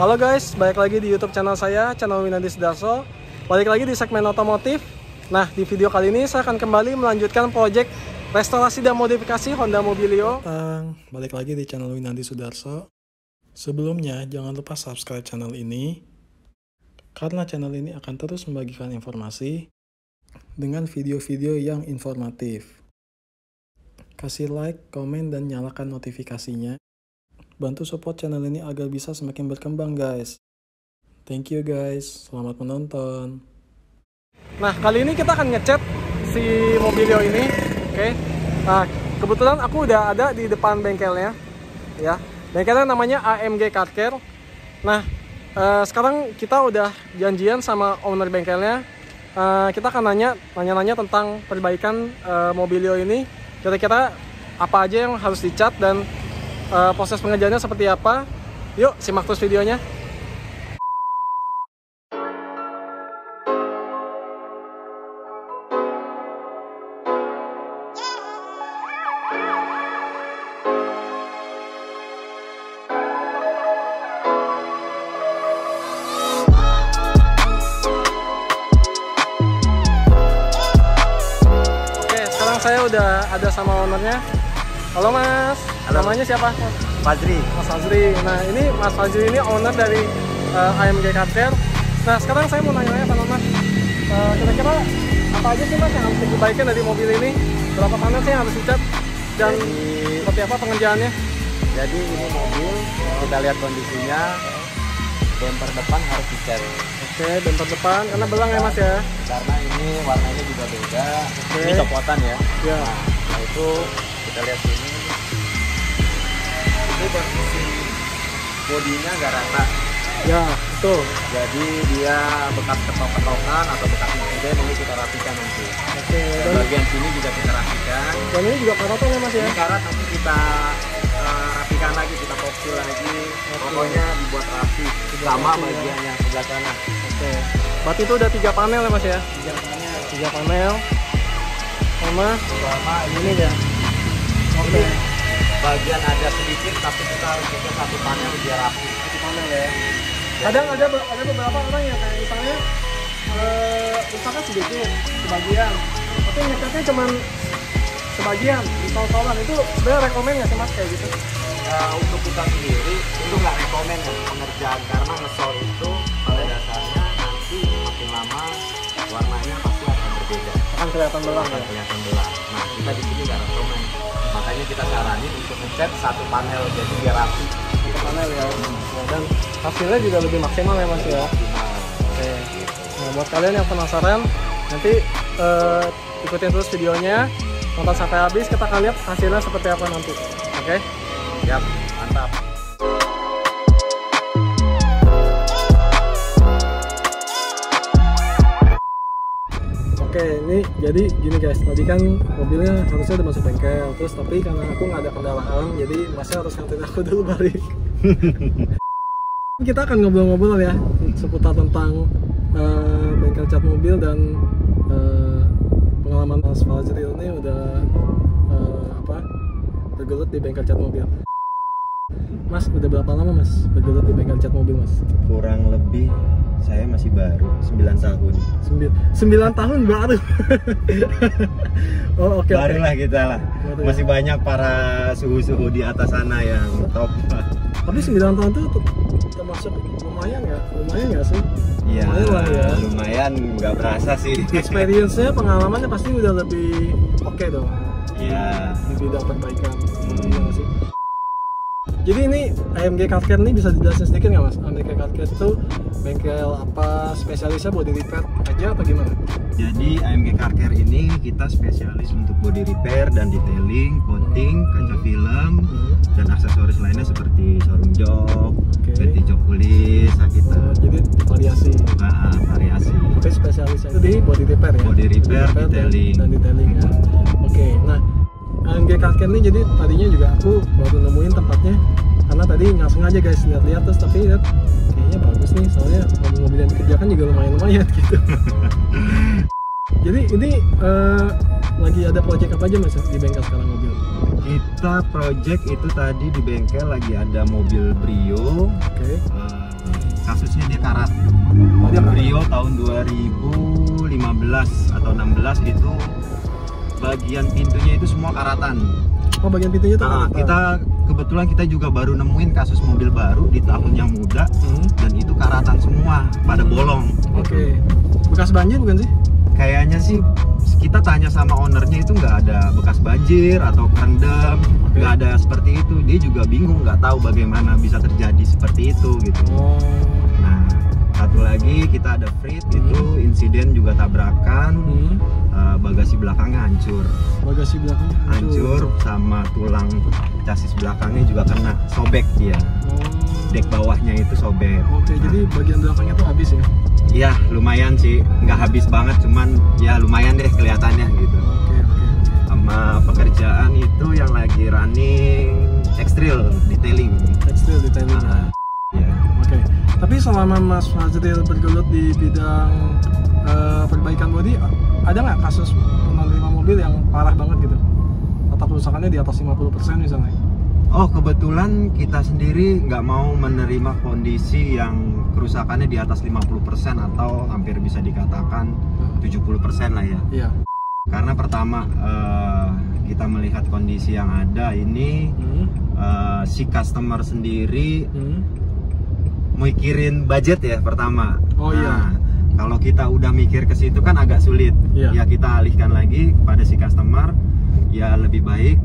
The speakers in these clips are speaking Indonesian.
Halo guys, balik lagi di YouTube channel saya, channel Winandi Sudarso. Balik lagi di segmen otomotif. Nah, di video kali ini saya akan kembali melanjutkan proyek restorasi dan modifikasi Honda Mobilio. Balik lagi di channel Winandi Sudarso. Sebelumnya, jangan lupa subscribe channel ini, karena channel ini akan terus membagikan informasi dengan video-video yang informatif. Kasih like, komen, dan nyalakan notifikasinya. Bantu support channel ini agar bisa semakin berkembang guys. Thank you guys, selamat menonton. Nah, kali ini kita akan ngecat si Mobilio ini. Oke. Nah, kebetulan aku udah ada di depan bengkelnya. Ya, bengkelnya namanya AMG Car Care. Nah, sekarang kita udah janjian sama owner bengkelnya. Kita akan nanya tentang perbaikan Mobilio ini. Kira-kira apa aja yang harus dicat dan proses pengerjaannya seperti apa. Yuk simak terus videonya. Oke, sekarang saya udah ada sama ownernya. Halo Mas, halo. Namanya siapa? Fazri. Mas Fazri. Nah, ini Mas Fazri ini owner dari AMG Car Care. Nah, sekarang saya mau nanya sama Mas, kira-kira apa aja sih Mas yang harus diperbaikin dari mobil ini? Berapa panel sih yang harus dicat? Dan seperti apa pengerjaannya? Jadi ini mobil, kita lihat kondisinya, bumper depan harus dicat. Oke, bumper depan, karena belang ya Mas ya? Karena ini warnanya juga beda, ini copotan ya. Ya. Nah itu kita lihat sini, ini posisi bodinya nggak rata. Ya, betul. Jadi dia bekas ketok-ketokan atau bekas insiden, ini kita rapikan nanti. Oke. Dan bagian sini juga kita rapikan. Dan ini juga karat ya Mas ya? Ini karat nanti kita rapikan lagi, kita kopil lagi. Pokoknya dibuat rapi. Sama bagian yang sebelah sana. Oke. Berarti itu udah 3 panel ya Mas ya? 3 panel. Sama ini ya. Oke. Bagian ada sedikit, tapi kita harus bikin 1 panel biar rapi. 1 panel ya. Kadang ada beberapa orang yang kayak misalnya rusaknya sedikit sebagian, tapi ngecatnya cuma sebagian di sol-solan. Itu sebenarnya rekomen nggak sih Mas kayak gitu? Untuk kita sendiri itu nggak rekomen ya pengerjaan, karena ngesol itu pada dasarnya nanti makin lama warnanya pasti akan berbeda. Akan kelihatan belang ya? Kelihatan belang. Nah kita di sini nggak rekomen, makanya kita saranin untuk ngecat 1 panel jadi biar rapi. Gitu. Panel ya. Dan hasilnya juga lebih maksimal ya Mas ya. Oke. Nah, buat kalian yang penasaran, nanti ikutin terus videonya, nonton sampai habis, kita akan lihat hasilnya seperti apa nanti. Oke? Siap, mantap. Oke, ini jadi gini guys, tadi kan mobilnya harusnya udah masuk bengkel, terus tapi karena aku nggak ada kendaraan, jadi Masnya harus nganterin aku dulu balik. Kita akan ngobrol-ngobrol ya seputar tentang bengkel cat mobil dan pengalaman Mas Fazri ini udah bergelut di bengkel cat mobil. Mas, udah berapa lama Mas bergelut di bengkel cat mobil Mas? Kurang lebih saya masih baru 9 tahun. 9 tahun baru. Oh oke. Barulah kita lah. Baru, masih ya? banyak para suhu-suhu di atas sana yang top. Tapi 9 tahun itu termasuk lumayan nggak sih? Iya. Ya. Lumayan, nggak berasa sih. Experience-nya, pengalamannya pasti udah lebih oke dong. Iya. Di bidang perbaikan. Iya nggak sih? Jadi ini AMG Car Care ini bisa dijelasin sedikit nggak Mas? AMG Car Care itu bengkel apa, spesialisnya body repair aja apa gimana? Jadi AMG Car Care ini kita spesialis untuk body repair dan detailing, coating, kaca film, dan aksesoris lainnya seperti showroom jok, petty jok kulis, gitu. Jadi variasi. Variasi. Tapi spesialisnya itu di body repair ya? Body repair, detailing. Dan detailing ya. Oke, nah AMG Car Care ini jadi tadinya juga aku baru nemuin tempatnya karena tadi nggak sengaja guys lihat-lihat, terus tapi lihat kayaknya bagus nih, soalnya mobil yang dikerjakan juga lumayan gitu. Jadi ini lagi ada project apa aja Mas di bengkel sekarang mobil? Kita project itu tadi di bengkel lagi ada mobil Brio. Oke. kasusnya dia karat. dia karat. Brio tahun 2015 atau 16 itu bagian pintunya itu semua karatan. Oh, bagian pintunya itu Nah, kebetulan kita juga baru nemuin kasus mobil baru di tahun yang muda dan itu karatan semua pada bolong. Oke. Bekas banjir bukan sih? Kayaknya sih kita tanya sama ownernya itu nggak ada bekas banjir atau kerendam, nggak ada seperti itu. Dia juga bingung, nggak tahu bagaimana bisa terjadi seperti itu gitu. Nah, satu lagi kita ada Frit itu insiden juga tabrakan, bagasi belakangnya hancur. Bagasi belakangnya Hancur sama tulang chassis belakangnya juga kena sobek dia. Dek bawahnya itu sobek. Oke, jadi bagian belakangnya tuh habis ya? Iya, lumayan sih, nggak habis banget, cuman ya lumayan deh kelihatannya gitu. Oke. Sama pekerjaan itu yang lagi running Extrail detailing. Extrail detailing. Ya. Oke. Tapi selama Mas Fazril bergelut di bidang perbaikan bodi, ada nggak kasus penerima mobil yang parah banget gitu? Atau kerusakannya di atas 50% misalnya? Oh, kebetulan kita sendiri nggak mau menerima kondisi yang kerusakannya di atas 50% atau hampir bisa dikatakan 70% lah ya. Iya. Karena pertama kita melihat kondisi yang ada ini, si customer sendiri mikirin budget ya pertama. Oh iya. Kalau kita udah mikir ke situ kan agak sulit. Iya. Ya kita alihkan lagi kepada si customer. Ya lebih baik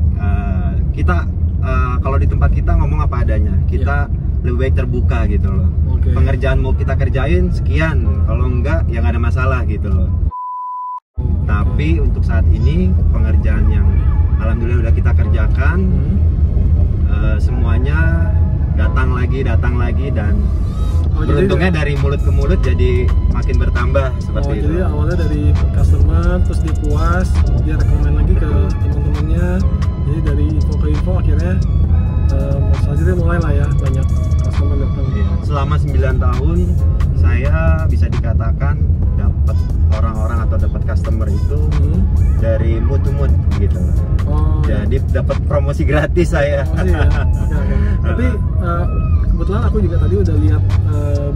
kita kalau di tempat kita ngomong apa adanya. Kita lebih baik terbuka gitu loh. Pengerjaan mau kita kerjain sekian, kalau enggak ya nggak ada masalah gitu loh. Tapi untuk saat ini pengerjaan yang alhamdulillah udah kita kerjakan, semuanya datang lagi dan beruntungnya dari mulut ke mulut jadi makin bertambah seperti itu. Jadi awalnya dari customer, terus dia puas, dia rekomen lagi ke teman-temannya. Jadi dari info ke info akhirnya Mas Fazril mulai lah ya banyak customer datang. Selama 9 tahun saya bisa dikatakan dapat orang-orang atau dapat customer itu dari mood to mood gitu. Jadi dapat promosi gratis saya. Promosi ya. Oke. Tapi kebetulan aku juga tadi udah lihat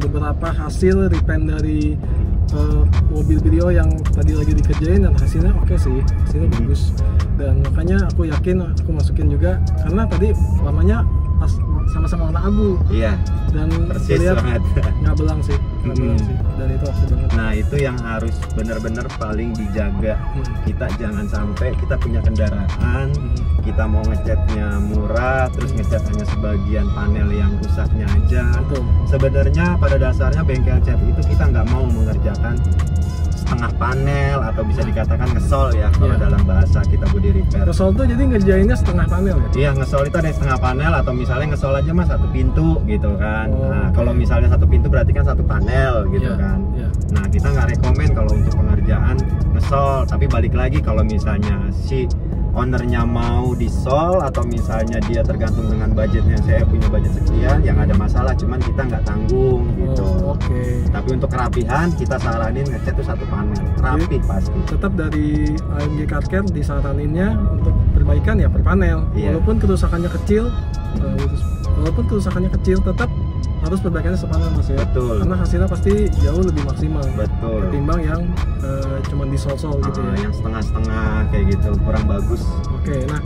beberapa hasil repaint dari mobil Brio yang tadi lagi dikerjain dan hasilnya oke sih, hasilnya bagus. Dan makanya aku yakin aku masukin juga karena tadi lamanya pas sama-sama warna abu. Iya. Dan persis banget. Nggak belang sih, dan itu oke banget. Nah itu yang harus benar-benar paling dijaga. Kita jangan sampai kita punya kendaraan, kita mau ngecatnya murah, terus ngecat hanya sebagian panel yang rusaknya aja. Sebenarnya pada dasarnya bengkel cat itu kita nggak mau mengerjakan setengah panel atau bisa dikatakan ngesol ya kalau dalam bahasa kita body repair. Ngesol tuh jadi ngerjainnya setengah panel ya? Iya, ngesol itu ada setengah panel atau misalnya ngesol aja mas satu pintu gitu kan. Nah kalau misalnya satu pintu berarti kan satu panel gitu kan. Nah kita nggak rekomen kalau untuk pengerjaan ngesol, tapi balik lagi kalau misalnya si ownernya mau disol atau misalnya dia tergantung dengan budgetnya, saya punya budget sekian, yang ada masalah, cuman kita nggak tanggung gitu. Tapi untuk kerapihan kita saranin ngecat tuh satu panel, rapi pasti. Tetap dari AMG Car Care disaraninnya untuk perbaikan ya per panel. Walaupun kerusakannya kecil, tetap harus perbaikannya sepanel mas ya. Betul. Karena hasilnya pasti jauh lebih maksimal. Betul. Ketimbang yang cuma disol-sol gitu ya. Yang setengah-setengah kayak gitu kurang bagus. Oke, nah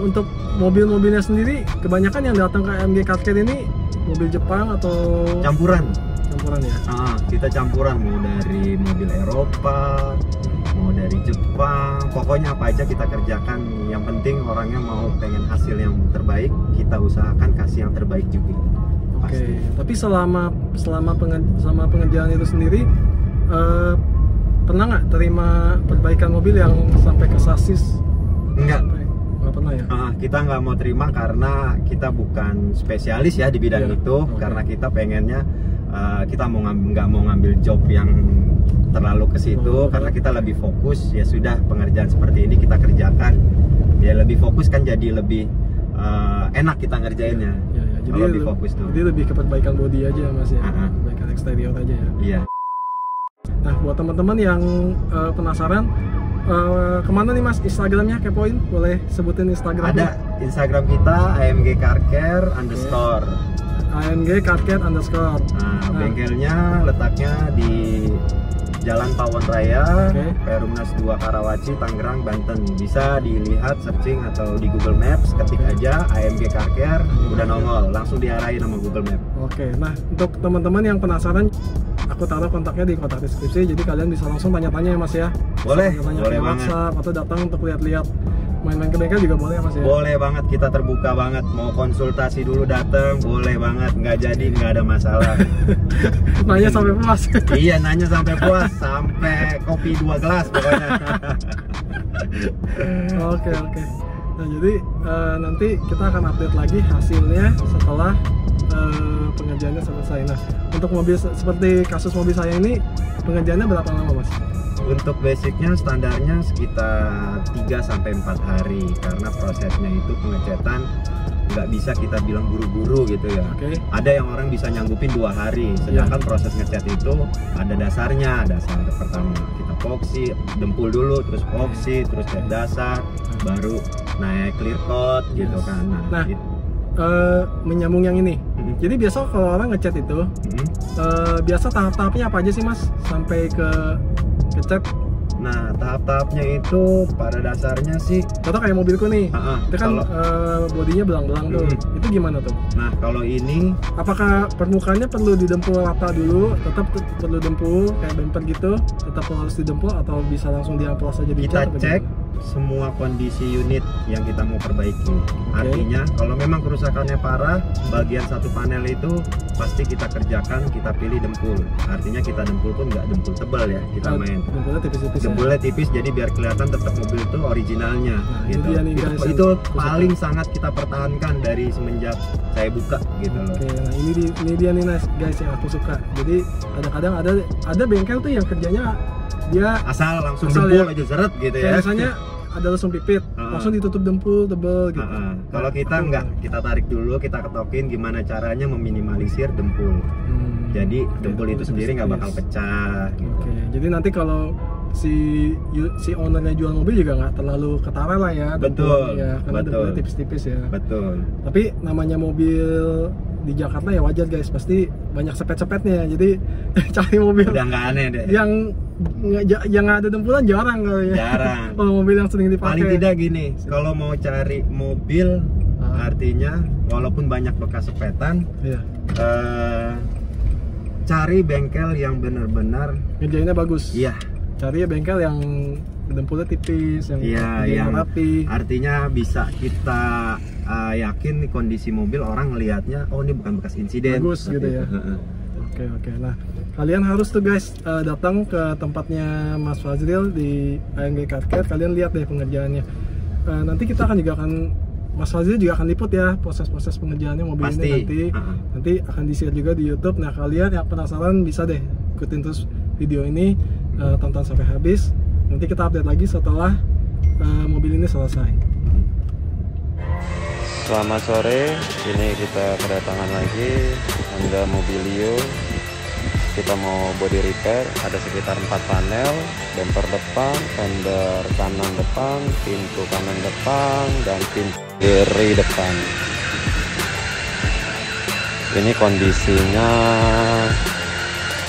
untuk mobil-mobilnya sendiri kebanyakan yang datang ke AMG Car Care ini mobil Jepang atau campuran? Campuran ya. Kita campuran, mau dari mobil Eropa, mau dari Jepang, pokoknya apa aja kita kerjakan. Yang penting orangnya mau pengen hasil yang terbaik, kita usahakan kasih yang terbaik juga. Oke, tapi selama pengerjaan itu sendiri pernah nggak terima perbaikan mobil yang sampai ke sasis? Enggak pernah ya? Kita nggak mau terima karena kita bukan spesialis ya di bidang itu. Karena kita pengennya kita nggak mau ngambil job yang terlalu ke situ, karena kita lebih fokus ya sudah pengerjaan seperti ini kita kerjakan. Ya lebih fokus kan jadi lebih enak kita ngerjainnya. Kalau lebih fokus tuh. Jadi lebih ke perbaikan bodi aja mas ya, perbaikan eksterior aja ya. Iya. Nah buat teman-teman yang penasaran, kemana nih mas Instagramnya, kepoin, boleh sebutin Instagramnya? Ada Instagram kita AMG Car Care _. AMG Carcare underscore. Nah, bengkelnya letaknya di Jalan Pawon Raya, Perumnas 2 Karawaci, Tangerang, Banten. Bisa dilihat searching atau di Google Maps, ketik aja AMG Carcare, udah nongol, langsung diarahin sama Google Maps. Oke, nah untuk teman-teman yang penasaran, aku taruh kontaknya di kotak deskripsi, jadi kalian bisa langsung tanya-tanya ya Mas ya. Boleh, boleh banget. WhatsApp atau datang untuk lihat-lihat. Main-main ke bengkel juga boleh ya Mas ya? Boleh banget, kita terbuka banget. Mau konsultasi dulu datang, boleh banget. Nggak jadi, nggak ada masalah. Nanya sampai puas. Iya, nanya sampai puas, sampai kopi 2 gelas pokoknya. Oke. Nah jadi nanti kita akan update lagi hasilnya setelah pengerjaannya selesai. Nah untuk mobil seperti kasus mobil saya ini, pengerjaannya berapa lama Mas? Untuk basicnya standarnya sekitar 3-4 hari, karena prosesnya itu pengecetan nggak bisa kita bilang buru-buru gitu ya. Ada yang orang bisa nyanggupin 2 hari, sedangkan proses ngecat itu ada dasarnya. Dasar pertama kita epoxy, dempul dulu, terus epoxy, terus cat dasar, baru naik clear coat gitu kan. Nah menyambung yang ini. Jadi biasa kalau orang ngecat itu biasa tahap-tahapnya apa aja sih Mas sampai ke ngecat? Nah, tahap-tahapnya itu pada dasarnya sih, atau kayak mobilku nih, itu kan bodinya belang-belang tuh, itu gimana tuh? Nah, kalau ini, apakah permukaannya perlu didempul rata dulu, tetap perlu dempul kayak bumper gitu, tetap harus didempul atau bisa langsung diamplas aja? Kita cek semua kondisi unit yang kita mau perbaiki. Artinya kalau memang kerusakannya parah, bagian satu panel itu pasti kita kerjakan, kita pilih dempul. Artinya kita dempul pun nggak dempul tebal ya, kita main dempulnya tipis-tipis. Dempulnya tipis, jadi biar kelihatan tetap mobil itu originalnya. Gitu. Itu paling sangat kita pertahankan dari semenjak saya buka gitu loh. Nah ini dia nih guys yang aku suka. Jadi kadang-kadang ada bengkel tuh yang kerjanya dia asal langsung dempul aja seret gitu ya. Biasanya ada langsung pipit, langsung ditutup dempul tebel gitu. Kalau kita enggak, kita tarik dulu, kita ketokin gimana caranya meminimalisir dempul. Jadi dempul itu sendiri nggak bakal pecah. Gitu. Jadi nanti kalau si ownernya jual mobil juga nggak terlalu ketara lah ya. Betul. Ya, karena dempulnya tipis-tipis ya. Betul. Tapi namanya mobil di Jakarta ya wajar guys, pasti banyak sepet-sepetnya. Jadi cari mobil udah nggak aneh deh. Yang ada dempulan jarang kali ya. Jarang. Kalau mobil yang sering dipakai. Paling tidak gini, kalau mau cari mobil, artinya walaupun banyak bekas sepetan, cari bengkel yang benar-benar kerjanya bagus. Iya. Cari bengkel yang dempulnya tipis, yang rapi. Artinya bisa kita yakin nih kondisi mobil, orang ngelihatnya oh ini bukan bekas insiden. Bagus gitu ya. Oke. Nah, kalian harus tuh guys datang ke tempatnya Mas Fazril di AMG Carcare. Kalian lihat deh pengerjaannya. Nanti kita Mas Fazril juga akan liput ya proses-proses pengerjaannya mobil pasti. Ini nanti akan di-share juga di YouTube. Nah, kalian yang penasaran bisa deh ikutin terus video ini, tonton sampai habis. Nanti kita update lagi setelah mobil ini selesai. Selamat sore, ini kita kedatangan lagi Honda Mobilio. Kita mau body repair, ada sekitar 4 panel, bumper depan, fender kanan depan, pintu kanan depan, dan pintu kiri depan. Ini kondisinya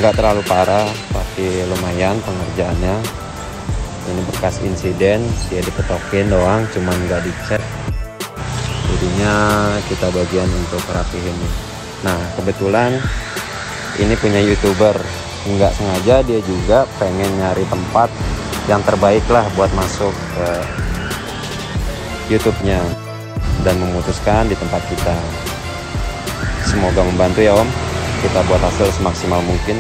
nggak terlalu parah, tapi lumayan pengerjaannya. Ini bekas insiden, dia diketokin doang, cuman nggak dicat. Jadinya kita bagian untuk rapihin. Nah, kebetulan ini punya YouTuber, nggak sengaja dia juga pengen nyari tempat yang terbaik lah buat masuk ke YouTube-nya dan memutuskan di tempat kita. Semoga membantu ya Om, kita buat hasil semaksimal mungkin.